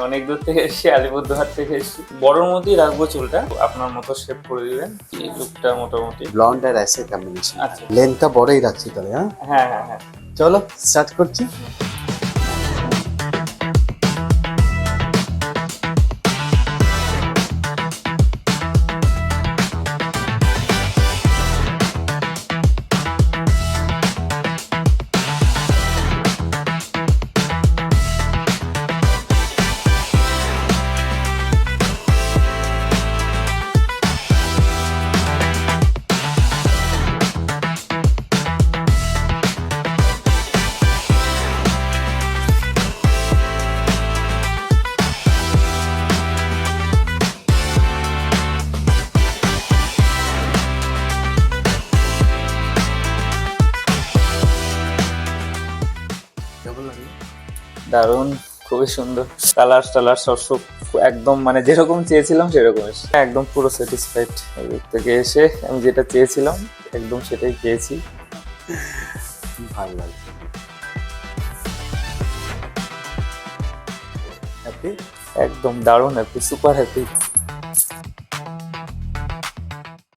অনেক দূর থেকে এসেছি, আলিপুরদুয়ার থেকে এসেছি। বড়োর মধ্যেই রাখবো চুলটা, আপনার মতো শেপ করে দিবেন। এই লুকটা মোটামুটি ব্লন্ড আর অ্যাশের কম্বিনেশন। আচ্ছা। লেন্থটা বড়ই রাখছি তাহলে। হ্যাঁ, হ্যাঁ হ্যাঁ হ্যাঁ। চলো স্টার্ট করছি। কেমন লাগলো? দারুণ, খুবই সুন্দর। কালার টালার সব একদম মানে যেরকম চেয়েছিলাম সেরকম এসে একদম পুরো স্যাটিসফাইড। এদিক থেকে এসে আমি যেটা চেয়েছিলাম একদম সেটাই পেয়েছি। ভালো লাগছে। হ্যাপি? একদম দারুণ হ্যাপি, সুপার হ্যাপি।